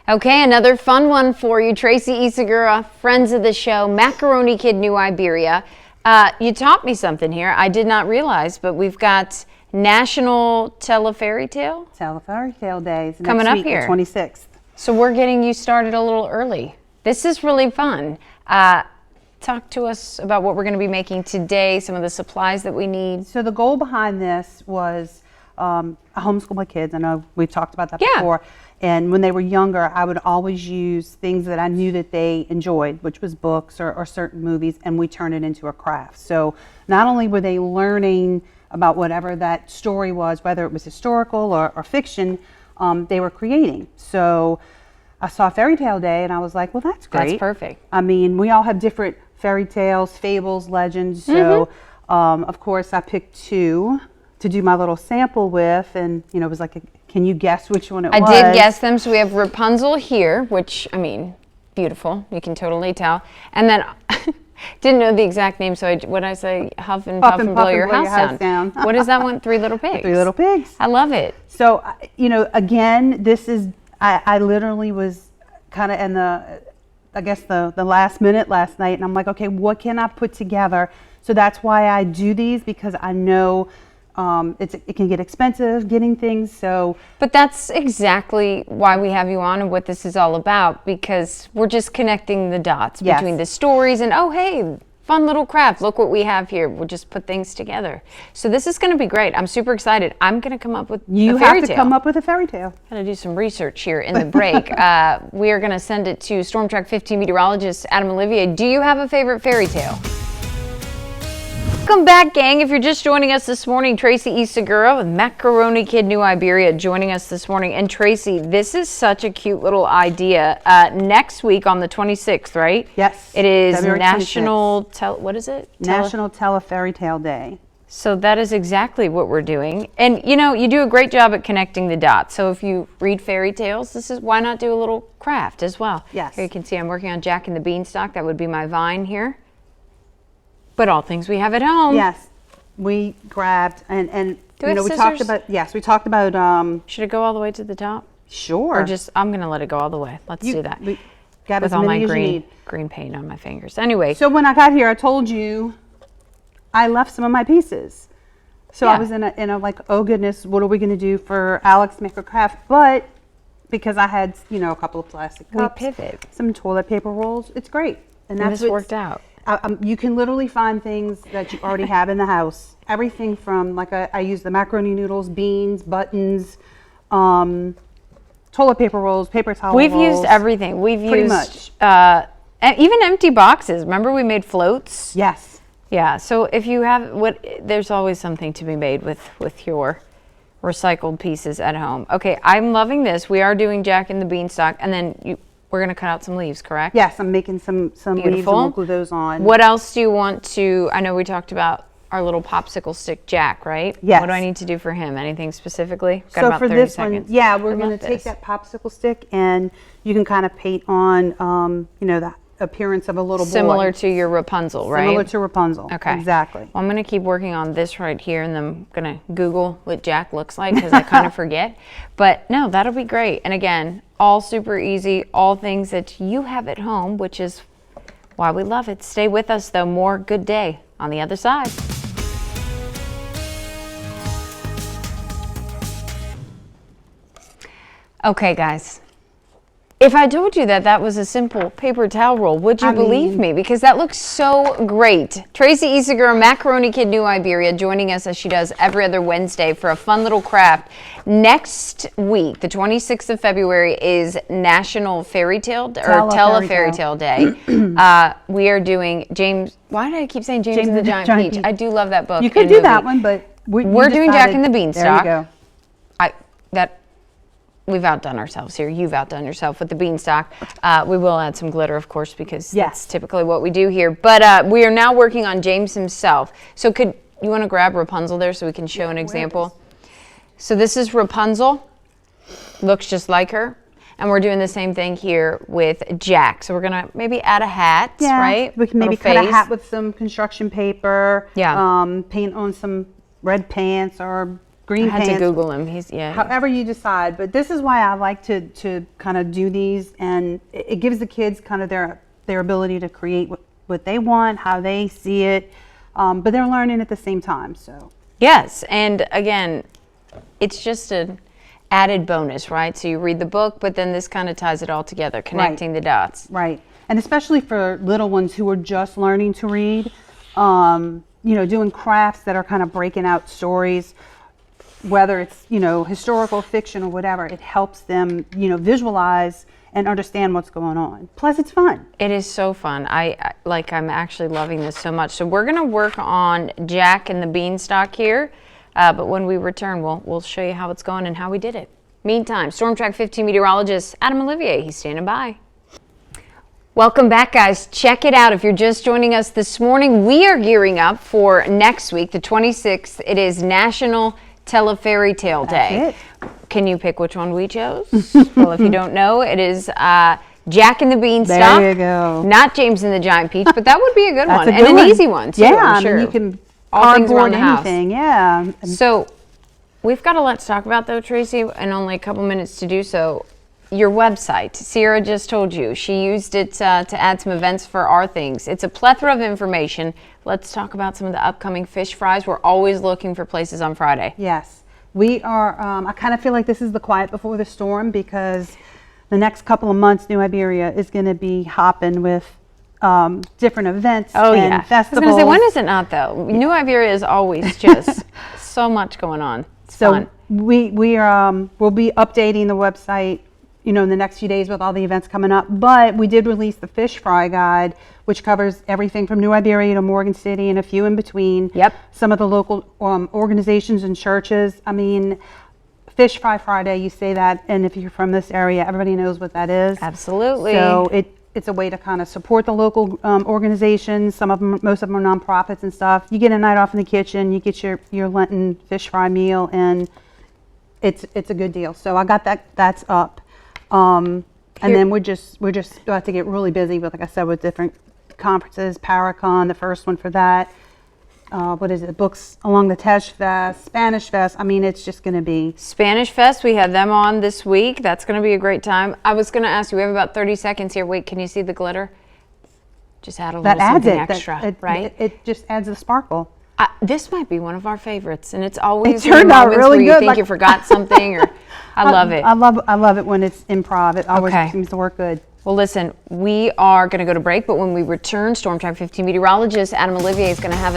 Okay, another fun one for you. Traci Isagura, friends of the show, Macaroni Kid, New Iberia. You taught me something here. I did not realize, but we've got National Fairytale Days coming next up week, here. The 26th. So we're getting you started a little early. This is really fun. Talk to us about what we're going to be making today, some of the supplies that we need. So the goal behind this was I homeschool my kids. I know we've talked about that before. And when they were younger, I would always use things that I knew that they enjoyed, which was books or certain movies, and we turn it into a craft. So not only were they learning about whatever that story was, whether it was historical or fiction, they were creating. So I saw Fairytale Day and I was like, well, that's great. That's perfect. I mean, we all have different fairy tales, fables, legends. So of course I picked two to do my little sample with, and it was like, can you guess which one it was? I did guess them. So we have Rapunzel here, which, I mean, beautiful. You can totally tell. And then, didn't know the exact name, so what did I say? Huff and Puff and Blow Your House Down. What is that one? Three Little Pigs. Three Little Pigs. I love it. So, again, this is, I literally was kind of in the last minute last night, and I'm like, okay, what can I put together? So that's why I do these, because I know it can get expensive getting things. But that's exactly why we have you on and what this is all about, because we're just connecting the dots between the stories and, oh, hey, fun little craft. Look what we have here. We'll just put things together. So this is going to be great. I'm super excited. I'm going to come up with a fairy tale. You have to come up with a fairy tale. Got to do some research here in the break. We are going to send it to Storm Track 15 meteorologist Adam Olivier. Do you have a favorite fairy tale? Welcome back, gang. If you're just joining us this morning, Traci Isagura with Macaroni Kid, New Iberia joining us this morning. And Traci, this is such a cute little idea. Next week on the 26th, right? Yes. It is February National what is it? National Fairytale Day. So that is exactly what we're doing. And you do a great job at connecting the dots. So if you read fairy tales, why not do a little craft as well? Yes. Here you can see I'm working on Jack and the Beanstalk. That would be my vine here. But all things we have at home. Yes, we grabbed and we talked about. Should it go all the way to the top? Sure. Or I'm gonna let it go all the way. Let's do that. Got with all my green paint on my fingers. Anyway. So when I got here, I told you I left some of my pieces. So I was in a like, oh goodness, what are we gonna do for Alex to make a craft? But because I had a couple of plastic cups, we pivot. Some toilet paper rolls, it's great. And this worked out. You can literally find things that you already have in the house. Everything from, like, I use the macaroni noodles, beans, buttons, toilet paper rolls, paper towel rolls. We've used everything. We've pretty used even empty boxes. Remember we made floats? Yes. Yeah. So if you have there's always something to be made with your recycled pieces at home. Okay, I'm loving this. We are doing Jack and the Beanstalk, and then we're going to cut out some leaves, correct? Yes, I'm making some leaves and we'll glue those on. What else do you want to, I know we talked about our little popsicle stick Jack, right? Yes. What do I need to do for him? Anything specifically? Got so about for 30 this seconds. one, we're going to take that popsicle stick and you can kind of paint on, the appearance of a little boy. Similar to your Rapunzel, right? Similar to Rapunzel. Okay. Exactly. Well, I'm going to keep working on this right here, and then I'm going to Google what Jack looks like because I kind of forget. But no, that'll be great. And again, all super easy, all things that you have at home, which is why we love it. Stay with us, though. More Good Day on the other side. Okay, guys. If I told you that was a simple paper towel roll, would you believe me? Because that looks so great. Traci Isagura, Macaroni Kid, New Iberia, joining us as she does every other Wednesday for a fun little craft. Next week, the 26th of February, is National Fairytale or Tell a Fairytale Day. We are doing James. Why did I keep saying James and the Giant Peach? I do love that book. You could do that one, but we're doing Jack and the Beanstalk. There you go. We've outdone ourselves here. You've outdone yourself with the Beanstalk. We will add some glitter, of course, because that's typically what we do here. But we are now working on James himself. So you want to grab Rapunzel there so we can show an example? So this is Rapunzel. Looks just like her. And we're doing the same thing here with Jack. So we're going to maybe add a hat, right? We can maybe cut a hat with some construction paper. Yeah. Paint on some red pants or green I had pants. to Google him. He's However you decide, but this is why I like to kind of do these, and it gives the kids kind of their ability to create what they want, how they see it, but they're learning at the same time. So yes, and again, it's just an added bonus, right? So you read the book, but then this kind of ties it all together, connecting the dots. Right, and especially for little ones who are just learning to read, doing crafts that are kind of breaking out stories, whether it's, historical fiction or whatever, it helps them, visualize and understand what's going on. Plus, it's fun. It is so fun. I'm actually loving this so much. So we're going to work on Jack and the Beanstalk here, but when we return, we'll show you how it's going and how we did it. Meantime, Storm Track 15 meteorologist Adam Olivier, he's standing by. Welcome back, guys. Check it out. If you're just joining us this morning, we are gearing up for next week, the 26th. It is National Tell a Fairytale Day. That's it. Can you pick which one we chose? Well, if you don't know, it is Jack and the Beanstalk. There you go. Not James and the Giant Peach, but that would be a good one. A And good an easy one, too, Yeah, I'm sure. you can all things around cardboard the house. anything. Yeah. So we've got a lot to talk about, though, Tracy, and only a couple minutes to do so. Your website, Sierra just told you. She used it to add some events for our things. It's a plethora of information. Let's talk about some of the upcoming fish fries. We're always looking for places on Friday. Yes. We are, I kind of feel like this is the quiet before the storm, because the next couple of months, New Iberia is going to be hopping with different events and festivals. I was going to say, when is it not, though? New Iberia is always just so much going on. It's fun. we are, we'll be updating the website, in the next few days with all the events coming up. But we did release the Fish Fry Guide, which covers everything from New Iberia to Morgan City and a few in between. Yep. Some of the local organizations and churches. I mean, Fish Fry Friday, you say that, and if you're from this area, everybody knows what that is. Absolutely. So it's a way to kind of support the local organizations. Most of them are nonprofits and stuff. You get a night off in the kitchen, you get your Lenten fish fry meal, and it's a good deal. So I got that's up. And then we're just about to get really busy with, like I said, with different conferences. Paracon, the first one for that. What is it? Books along the Tesh Fest, Spanish Fest. I mean, it's just going to be Spanish Fest. We had them on this week. That's going to be a great time. I was going to ask you. We have about 30 seconds here. Wait, can you see the glitter? Just add a little something extra, right? It just adds the sparkle. This might be one of our favorites, and it's always It turned out really where you good. think you forgot something, or I love it. I love it when it's improv. It always seems to work good. Well, listen, we are going to go to break, but when we return, Storm Track 15 meteorologist Adam Olivier is going to have a